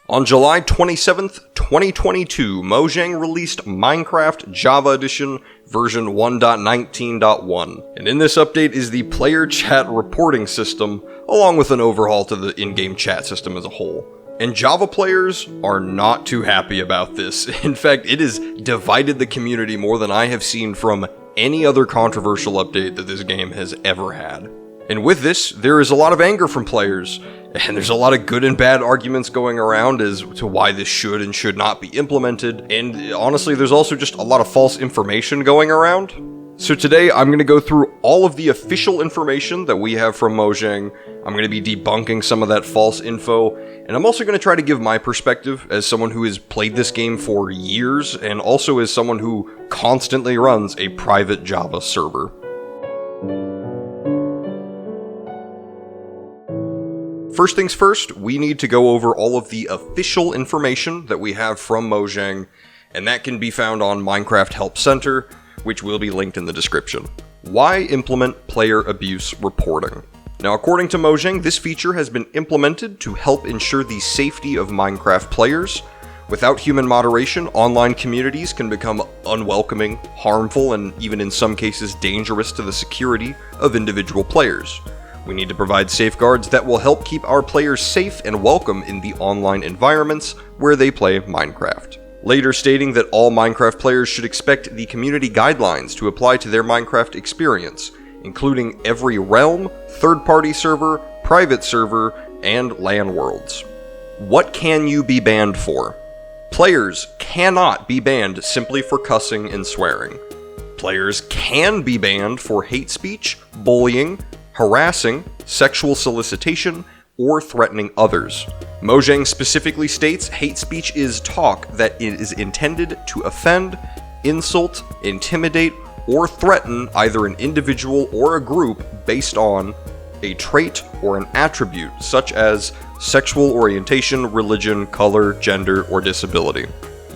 On July 27th, 2022, Mojang released Minecraft Java Edition version 1.19.1, and in this update is the player chat reporting system, along with an overhaul to the in-game chat system as a whole. And Java players are not too happy about this. In fact, it has divided the community more than I have seen from any other controversial update that this game has ever had. And with this, there is a lot of anger from players, and there's a lot of good and bad arguments going around as to why this should and should not be implemented, and honestly, there's also just a lot of false information going around. So today, I'm going to go through all of the official information that we have from Mojang. I'm going to be debunking some of that false info, and I'm also going to try to give my perspective as someone who has played this game for years, and also as someone who constantly runs a private Java server. First things first, we need to go over all of the official information that we have from Mojang, and that can be found on Minecraft Help Center, which will be linked in the description. Why implement player abuse reporting? Now, according to Mojang, this feature has been implemented to help ensure the safety of Minecraft players. Without human moderation, online communities can become unwelcoming, harmful, and even in some cases dangerous to the security of individual players. We need to provide safeguards that will help keep our players safe and welcome in the online environments where they play Minecraft. Later stating that all Minecraft players should expect the community guidelines to apply to their Minecraft experience, including every realm, third-party server, private server, and LAN worlds. What can you be banned for? Players cannot be banned simply for cussing and swearing. Players can be banned for hate speech, bullying, harassing, sexual solicitation, or threatening others. Mojang specifically states hate speech is talk that is intended to offend, insult, intimidate, or threaten either an individual or a group based on a trait or an attribute such as sexual orientation, religion, color, gender, or disability.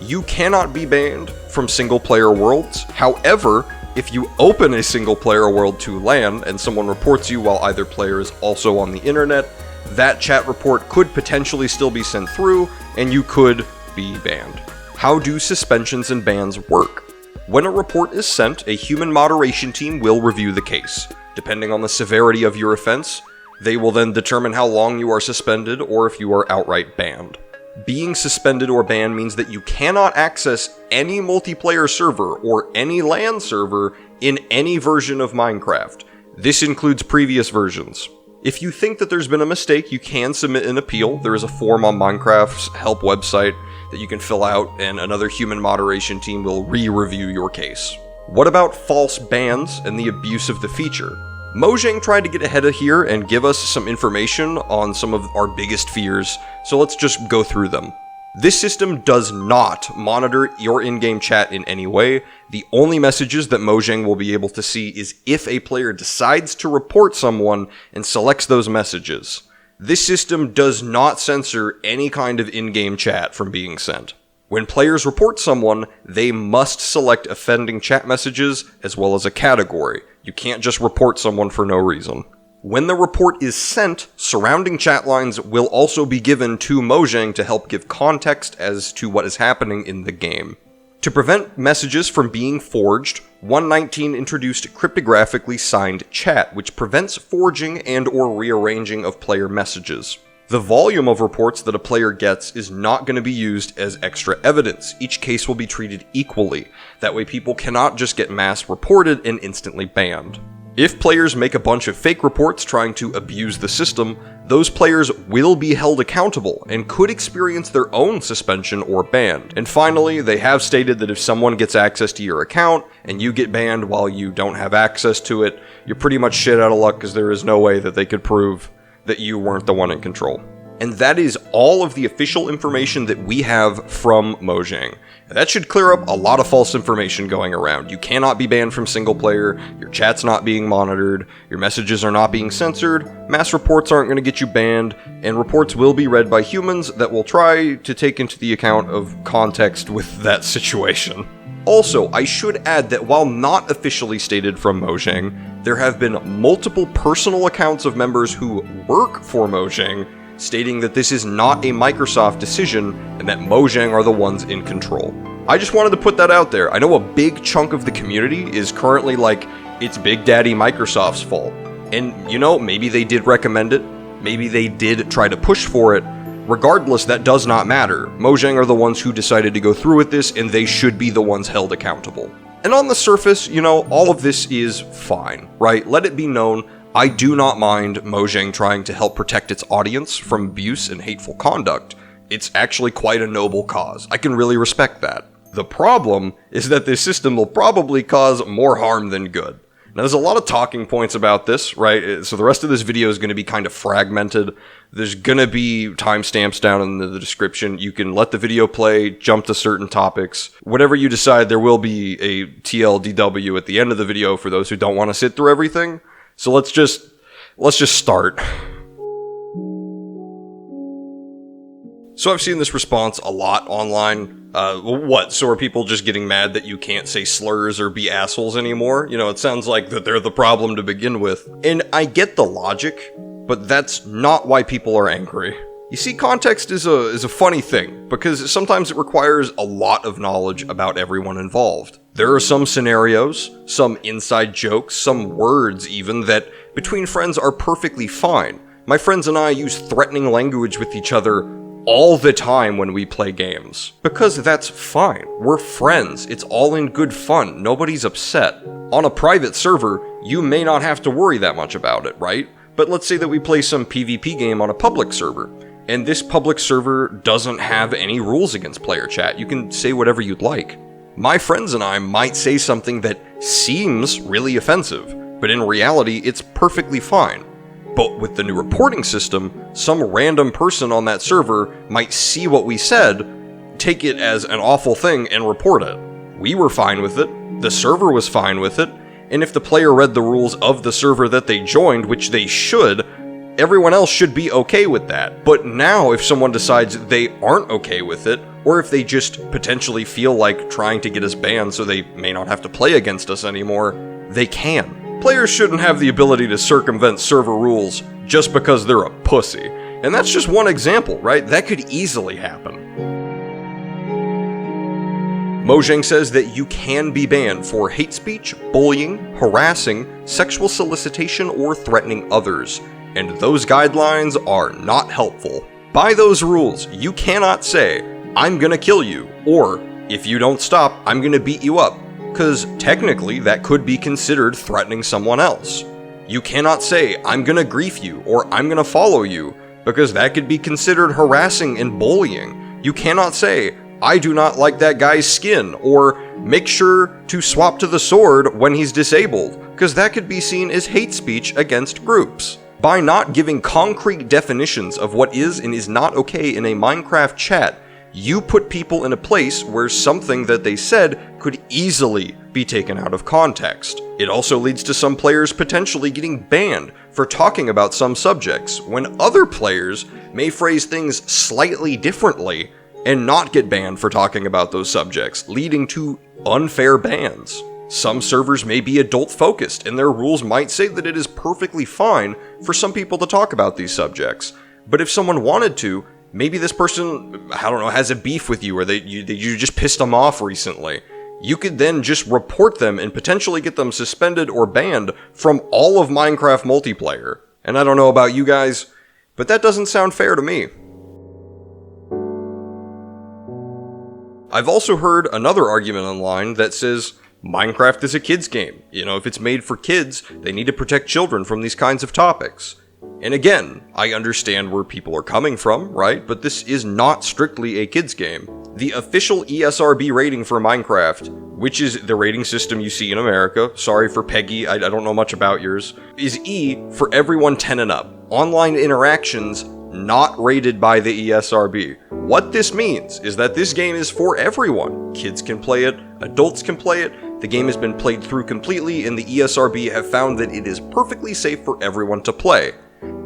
You cannot be banned from single-player worlds. However, if you open a single-player world to LAN and someone reports you while either player is also on the internet, that chat report could potentially still be sent through, and you could be banned. How do suspensions and bans work? When a report is sent, a human moderation team will review the case. Depending on the severity of your offense, they will then determine how long you are suspended or if you are outright banned. Being suspended or banned means that you cannot access any multiplayer server or any LAN server in any version of Minecraft. This includes previous versions. If you think that there's been a mistake, you can submit an appeal. There is a form on Minecraft's help website that you can fill out, and another human moderation team will re-review your case. What about false bans and the abuse of the feature? Mojang tried to get ahead of here and give us some information on some of our biggest fears, so let's just go through them. This system does not monitor your in-game chat in any way. The only messages that Mojang will be able to see is if a player decides to report someone and selects those messages. This system does not censor any kind of in-game chat from being sent. When players report someone, they must select offending chat messages as well as a category. You can't just report someone for no reason. When the report is sent, surrounding chat lines will also be given to Mojang to help give context as to what is happening in the game. To prevent messages from being forged, 1.19 introduced cryptographically signed chat, which prevents forging and or rearranging of player messages. The volume of reports that a player gets is not going to be used as extra evidence. Each case will be treated equally. That way people cannot just get mass reported and instantly banned. If players make a bunch of fake reports trying to abuse the system, those players will be held accountable and could experience their own suspension or ban. And finally, they have stated that if someone gets access to your account and you get banned while you don't have access to it, you're pretty much shit out of luck because there is no way that they could prove that you weren't the one in control. And that is all of the official information that we have from Mojang. That should clear up a lot of false information going around. You cannot be banned from single player, your chat's not being monitored, your messages are not being censored, mass reports aren't going to get you banned, and reports will be read by humans that will try to take into the account of context with that situation. Also, I should add that while not officially stated from Mojang, there have been multiple personal accounts of members who work for Mojang stating that this is not a Microsoft decision and that Mojang are the ones in control. I just wanted to put that out there. I know a big chunk of the community is currently like, it's Big Daddy Microsoft's fault. And, you know, maybe they did recommend it. Maybe they did try to push for it. Regardless, that does not matter. Mojang are the ones who decided to go through with this, and they should be the ones held accountable. And on the surface, you know, all of this is fine, right? Let it be known, I do not mind Mojang trying to help protect its audience from abuse and hateful conduct. It's actually quite a noble cause. I can really respect that. The problem is that this system will probably cause more harm than good. Now, there's a lot of talking points about this, right? So the rest of this video is going to be kind of fragmented. There's going to be timestamps down in the description. You can let the video play, jump to certain topics. Whatever you decide, there will be a TLDW at the end of the video for those who don't want to sit through everything. So let's just start. So I've seen this response a lot online. What? So are people just getting mad that you can't say slurs or be assholes anymore? You know, it sounds like that they're the problem to begin with. And I get the logic, but that's not why people are angry. You see, context is a funny thing, because sometimes it requires a lot of knowledge about everyone involved. There are some scenarios, some inside jokes, some words even, that between friends are perfectly fine. My friends and I use threatening language with each other all the time when we play games. Because that's fine. We're friends. It's all in good fun. Nobody's upset. On a private server, you may not have to worry that much about it, right? But let's say that we play some PvP game on a public server, and this public server doesn't have any rules against player chat. You can say whatever you'd like. My friends and I might say something that seems really offensive, but in reality, it's perfectly fine. But with the new reporting system, some random person on that server might see what we said, take it as an awful thing, and report it. We were fine with it, the server was fine with it, and if the player read the rules of the server that they joined, which they should, everyone else should be okay with that. But now if someone decides they aren't okay with it, or if they just potentially feel like trying to get us banned so they may not have to play against us anymore, they can. Players shouldn't have the ability to circumvent server rules just because they're a pussy. And that's just one example, right? That could easily happen. Mojang says that you can be banned for hate speech, bullying, harassing, sexual solicitation, or threatening others. And those guidelines are not helpful. By those rules, you cannot say, "I'm gonna kill you," or, "If you don't stop, I'm gonna beat you up," because technically that could be considered threatening someone else. You cannot say, "I'm gonna grief you," or "I'm gonna follow you," because that could be considered harassing and bullying. You cannot say, "I do not like that guy's skin," or "make sure to swap to the sword when he's disabled," because that could be seen as hate speech against groups. By not giving concrete definitions of what is and is not okay in a Minecraft chat, you put people in a place where something that they said could easily be taken out of context. It also leads to some players potentially getting banned for talking about some subjects, when other players may phrase things slightly differently and not get banned for talking about those subjects, leading to unfair bans. Some servers may be adult-focused, and their rules might say that it is perfectly fine for some people to talk about these subjects. But if someone wanted to, maybe this person, I don't know, has a beef with you, or you just pissed them off recently. You could then just report them and potentially get them suspended or banned from all of Minecraft multiplayer. And I don't know about you guys, but that doesn't sound fair to me. I've also heard another argument online that says Minecraft is a kid's game. You know, if it's made for kids, they need to protect children from these kinds of topics. And again, I understand where people are coming from, right? But this is not strictly a kids game. The official ESRB rating for Minecraft, which is the rating system you see in America, sorry for Peggy, I don't know much about yours, is E for everyone 10 and up. Online interactions not rated by the ESRB. What this means is that this game is for everyone. Kids can play it, adults can play it, the game has been played through completely, and the ESRB have found that it is perfectly safe for everyone to play.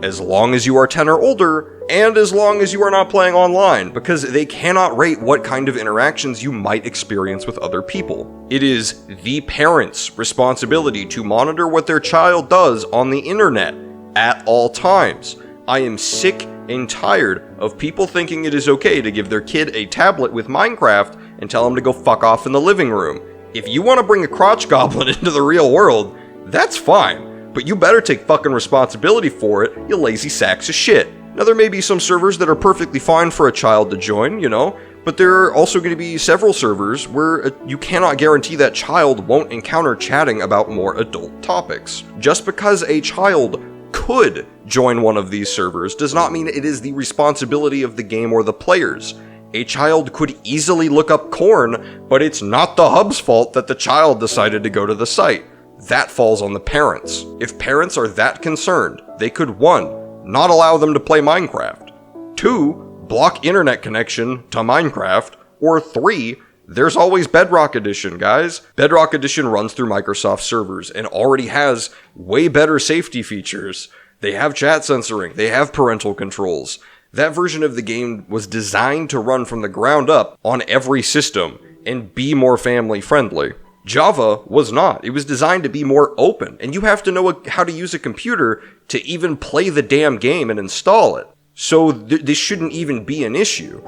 As long as you are 10 or older, and as long as you are not playing online, because they cannot rate what kind of interactions you might experience with other people. It is the parent's responsibility to monitor what their child does on the internet at all times. I am sick and tired of people thinking it is okay to give their kid a tablet with Minecraft and tell them to go fuck off in the living room. If you want to bring a crotch goblin into the real world, that's fine, but you better take fucking responsibility for it, you lazy sacks of shit. Now there may be some servers that are perfectly fine for a child to join, you know, but there are also going to be several servers where you cannot guarantee that child won't encounter chatting about more adult topics. Just because a child could join one of these servers does not mean it is the responsibility of the game or the players. A child could easily look up corn, but it's not the hub's fault that the child decided to go to the site. That falls on the parents. If parents are that concerned, they could 1. Not allow them to play Minecraft, 2. Block internet connection to Minecraft, or 3. There's always Bedrock Edition, guys. Bedrock Edition runs through Microsoft servers and already has way better safety features. They have chat censoring, they have parental controls. That version of the game was designed to run from the ground up on every system and be more family friendly. Java was not. It was designed to be more open, and you have to know how to use a computer to even play the damn game and install it. So this shouldn't even be an issue.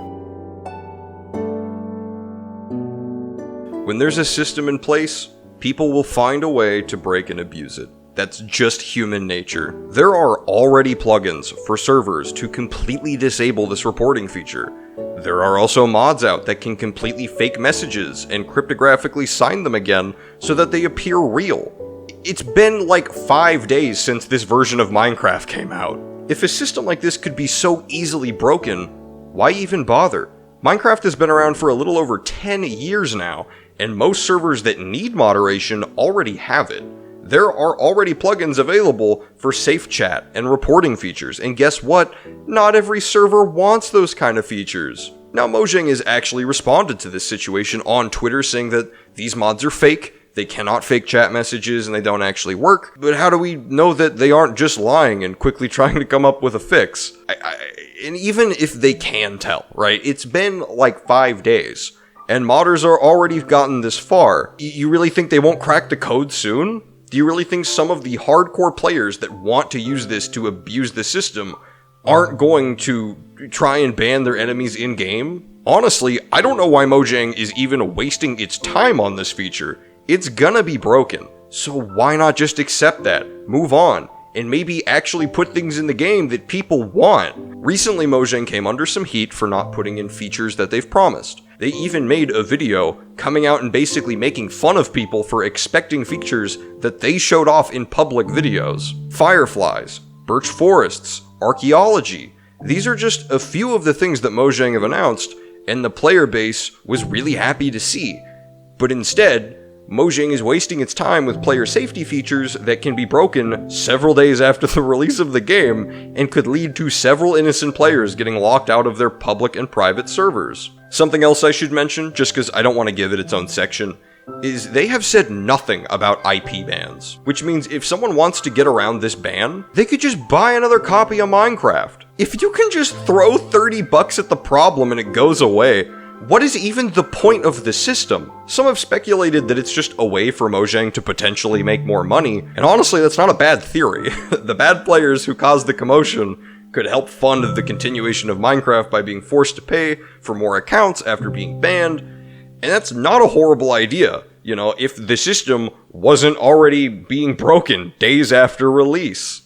When there's a system in place, people will find a way to break and abuse it. That's just human nature. There are already plugins for servers to completely disable this reporting feature. There are also mods out that can completely fake messages and cryptographically sign them again so that they appear real. It's been like 5 days since this version of Minecraft came out. If a system like this could be so easily broken, why even bother? Minecraft has been around for a little over 10 years now, and most servers that need moderation already have it. There are already plugins available for safe chat and reporting features, and guess what? Not every server wants those kind of features. Now, Mojang has actually responded to this situation on Twitter, saying that these mods are fake, they cannot fake chat messages, and they don't actually work. But how do we know that they aren't just lying and quickly trying to come up with a fix? And even if they can tell, right? It's been like 5 days, and modders are already gotten this far. You really think they won't crack the code soon? Do you really think some of the hardcore players that want to use this to abuse the system aren't going to try and ban their enemies in-game? Honestly, I don't know why Mojang is even wasting its time on this feature. It's gonna be broken, so why not just accept that, move on, and maybe actually put things in the game that people want? Recently, Mojang came under some heat for not putting in features that they've promised. They even made a video coming out and basically making fun of people for expecting features that they showed off in public videos. Fireflies, birch forests, archaeology. These are just a few of the things that Mojang have announced, and the player base was really happy to see. But instead, Mojang is wasting its time with player safety features that can be broken several days after the release of the game and could lead to several innocent players getting locked out of their public and private servers. Something else I should mention, just because I don't want to give it its own section, is they have said nothing about IP bans, which means if someone wants to get around this ban, they could just buy another copy of Minecraft. If you can just throw $30 at the problem and it goes away, what is even the point of the system? Some have speculated that it's just a way for Mojang to potentially make more money, and honestly, that's not a bad theory. The bad players who caused the commotion could help fund the continuation of Minecraft by being forced to pay for more accounts after being banned, and that's not a horrible idea, you know, if the system wasn't already being broken days after release.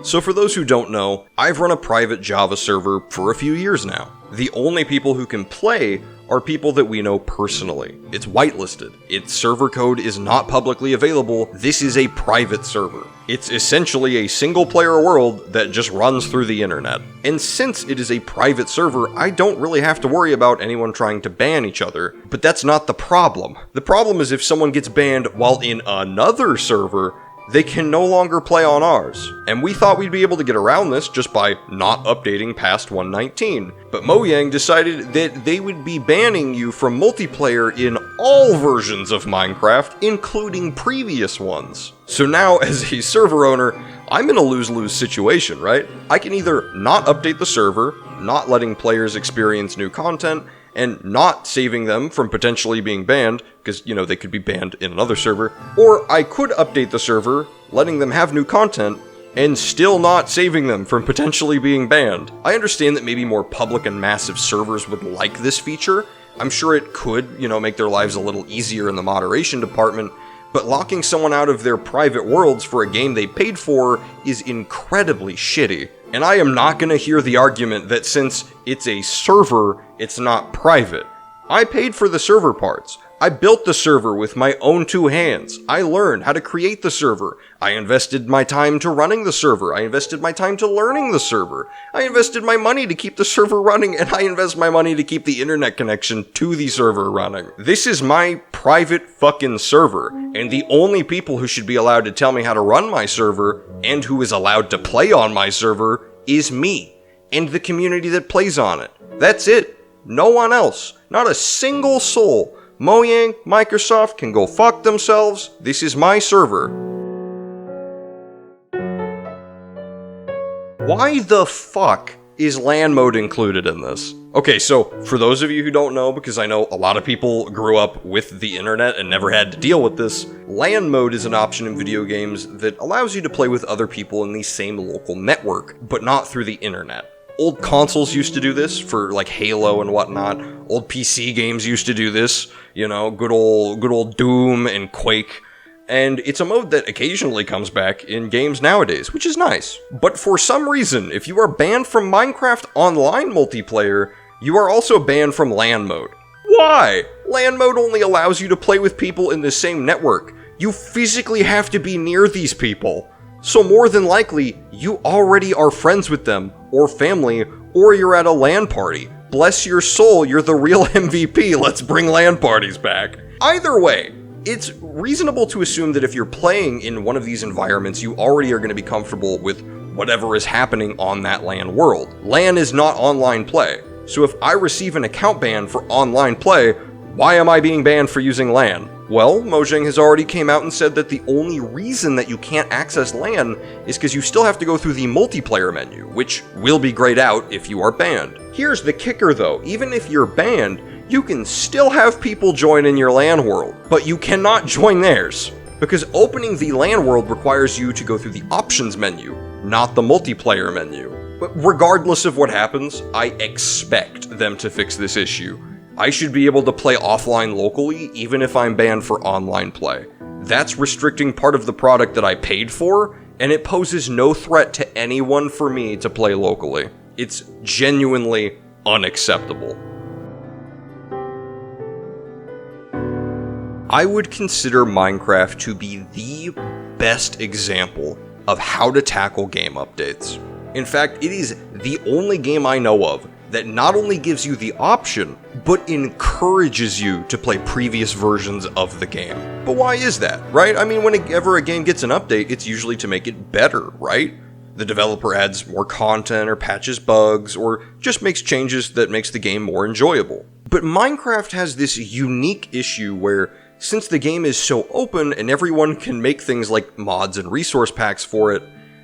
So for those who don't know, I've run a private Java server for a few years now. The only people who can play are people that we know personally. It's whitelisted. Its server code is not publicly available. This is a private server. It's essentially a single-player world that just runs through the internet. And since it is a private server, I don't really have to worry about anyone trying to ban each other. But that's not the problem. The problem is if someone gets banned while in another server, they can no longer play on ours. And we thought we'd be able to get around this just by not updating past 1.19. But Mojang decided that they would be banning you from multiplayer in all versions of Minecraft, including previous ones. So now, as a server owner, I'm in a lose-lose situation, right? I can either not update the server, not letting players experience new content, and not saving them from potentially being banned, because, you know, they could be banned in another server, or I could update the server, letting them have new content, and still not saving them from potentially being banned. I understand that maybe more public and massive servers would like this feature. I'm sure it could, make their lives a little easier in the moderation department, but locking someone out of their private worlds for a game they paid for is incredibly shitty. And I am not gonna hear the argument that since it's a server, it's not private. I paid for the server parts. I built the server with my own 2 hands. I learned how to create the server. I invested my time to running the server. I invested my time to learning the server. I invested my money to keep the server running, and I invest my money to keep the internet connection to the server running. This is my private fucking server, and the only people who should be allowed to tell me how to run my server, and who is allowed to play on my server, is me, and the community that plays on it. That's it. No one else. Not a single soul. Mojang, Microsoft can go fuck themselves. This is my server. Why the fuck is LAN mode included in this? Okay, so for those of you who don't know, because I know a lot of people grew up with the internet and never had to deal with this, LAN mode is an option in video games that allows you to play with other people in the same local network, but not through the internet. Old consoles used to do this for like Halo and whatnot. Old PC games used to do this, good old Doom and Quake. And it's a mode that occasionally comes back in games nowadays, which is nice. But for some reason, if you are banned from Minecraft Online multiplayer, you are also banned from LAN mode. Why? LAN mode only allows you to play with people in the same network. You physically have to be near these people. So more than likely, you already are friends with them, or family, or you're at a LAN party. Bless your soul, you're the real MVP, let's bring LAN parties back. Either way, it's reasonable to assume that if you're playing in one of these environments, you already are going to be comfortable with whatever is happening on that LAN world. LAN is not online play, so if I receive an account ban for online play, why am I being banned for using LAN? Well, Mojang has already came out and said that the only reason that you can't access LAN is because you still have to go through the multiplayer menu, which will be grayed out if you are banned. Here's the kicker though, even if you're banned, you can still have people join in your LAN world, but you cannot join theirs, because opening the LAN world requires you to go through the options menu, not the multiplayer menu. But regardless of what happens, I expect them to fix this issue. I should be able to play offline locally even if I'm banned for online play. That's restricting part of the product that I paid for, and it poses no threat to anyone for me to play locally. It's genuinely unacceptable. I would consider Minecraft to be the best example of how to tackle game updates. In fact, it is the only game I know of that not only gives you the option, but encourages you to play previous versions of the game. But why is that, right? I mean, whenever a game gets an update, it's usually to make it better, right? The developer adds more content or patches bugs or just makes changes that makes the game more enjoyable. But Minecraft has this unique issue where since the game is so open and everyone can make things like mods and resource packs for it,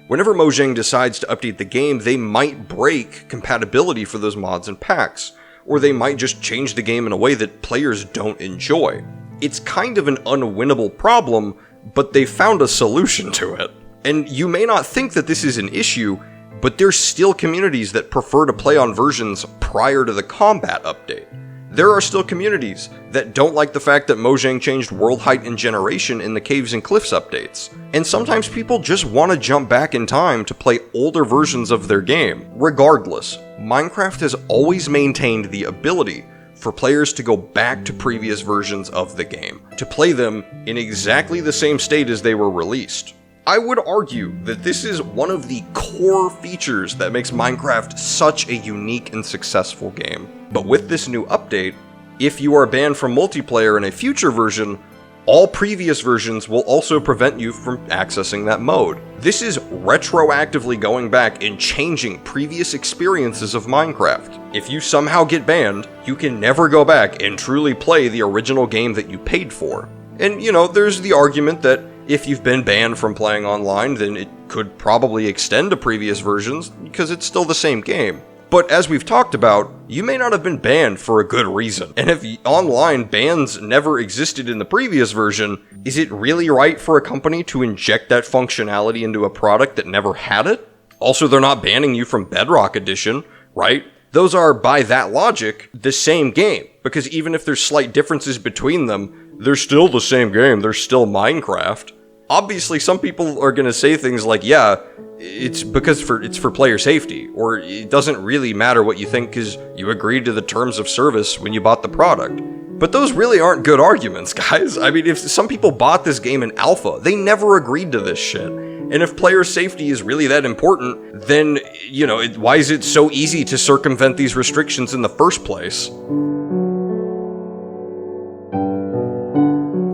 whenever Mojang decides to update the game, they might break compatibility for those mods and packs, or they might just change the game in a way that players don't enjoy. It's kind of an unwinnable problem, but they found a solution to it. And you may not think that this is an issue, but there's still communities that prefer to play on versions prior to the combat update. There are still communities that don't like the fact that Mojang changed world height and generation in the Caves and Cliffs updates. And sometimes people just want to jump back in time to play older versions of their game. Regardless, Minecraft has always maintained the ability for players to go back to previous versions of the game, to play them in exactly the same state as they were released. I would argue that this is one of the core features that makes Minecraft such a unique and successful game. But with this new update, if you are banned from multiplayer in a future version, all previous versions will also prevent you from accessing that mode. This is retroactively going back and changing previous experiences of Minecraft. If you somehow get banned, you can never go back and truly play the original game that you paid for. And there's the argument that if you've been banned from playing online, then it could probably extend to previous versions because it's still the same game. But as we've talked about, you may not have been banned for a good reason. And if online bans never existed in the previous version, is it really right for a company to inject that functionality into a product that never had it? Also, they're not banning you from Bedrock Edition, right? Those are, by that logic, the same game. Because even if there's slight differences between them, they're still the same game, they're still Minecraft. Obviously, some people are gonna say things like, yeah, it's because it's for player safety, or it doesn't really matter what you think because you agreed to the terms of service when you bought the product. But those really aren't good arguments, guys. I mean, if some people bought this game in alpha, they never agreed to this shit. And if player safety is really that important, then, you know, why is it so easy to circumvent these restrictions in the first place?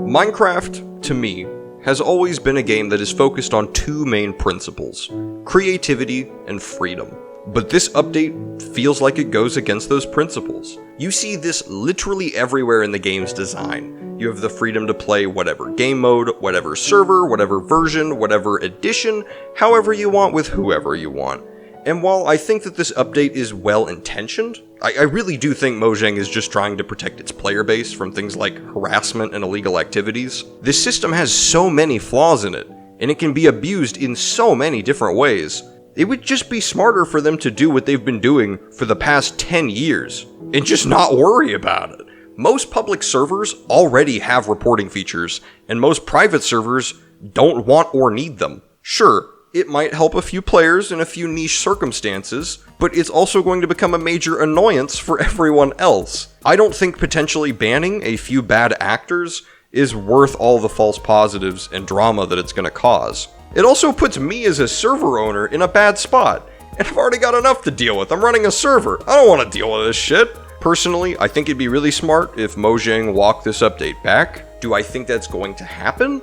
Minecraft, to me, has always been a game that is focused on two main principles: creativity and freedom. But this update feels like it goes against those principles. You see this literally everywhere in the game's design. You have the freedom to play whatever game mode, whatever server, whatever version, whatever edition, however you want with whoever you want. And while I think that this update is well-intentioned, I really do think Mojang is just trying to protect its player base from things like harassment and illegal activities. This system has so many flaws in it, and it can be abused in so many different ways. It would just be smarter for them to do what they've been doing for the past 10 years, and just not worry about it. Most public servers already have reporting features, and most private servers don't want or need them. Sure, it might help a few players in a few niche circumstances, but it's also going to become a major annoyance for everyone else. I don't think potentially banning a few bad actors is worth all the false positives and drama that it's going to cause. It also puts me as a server owner in a bad spot, and I've already got enough to deal with. I'm running a server. I don't want to deal with this shit. Personally, I think it'd be really smart if Mojang walked this update back. Do I think that's going to happen?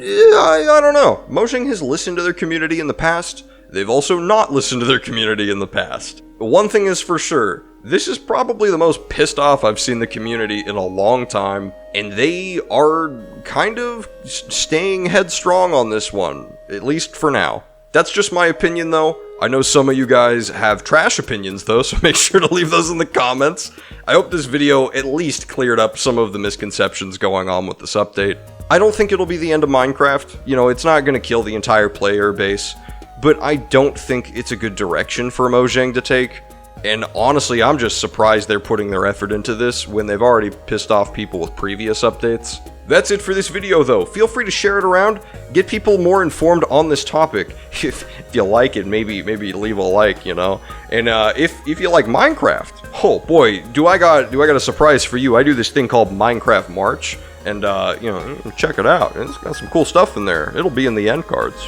I don't know. Mojang has listened to their community in the past. They've also not listened to their community in the past. One thing is for sure, this is probably the most pissed off I've seen the community in a long time, and they are kind of staying headstrong on this one, at least for now. That's just my opinion though. I know some of you guys have trash opinions though, so make sure to leave those in the comments. I hope this video at least cleared up some of the misconceptions going on with this update. I don't think it'll be the end of Minecraft. You know, it's not going to kill the entire player base, but I don't think it's a good direction for Mojang to take. And honestly, I'm just surprised they're putting their effort into this when they've already pissed off people with previous updates. That's it for this video though. Feel free to share it around, get people more informed on this topic. If you like it, maybe leave a like, you know. And if you like Minecraft, oh boy, do I got a surprise for you. I do this thing called Minecraft March, and you know, check it out. It's got some cool stuff in there. It'll be in the end cards.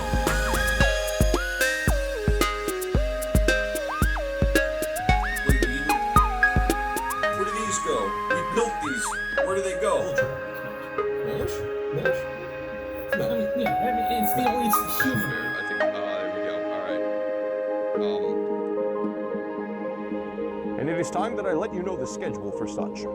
Where do these go? We built these. Where do they go? It's the only human. I think, there we go. Alright. And it is time that I let you know the schedule for such.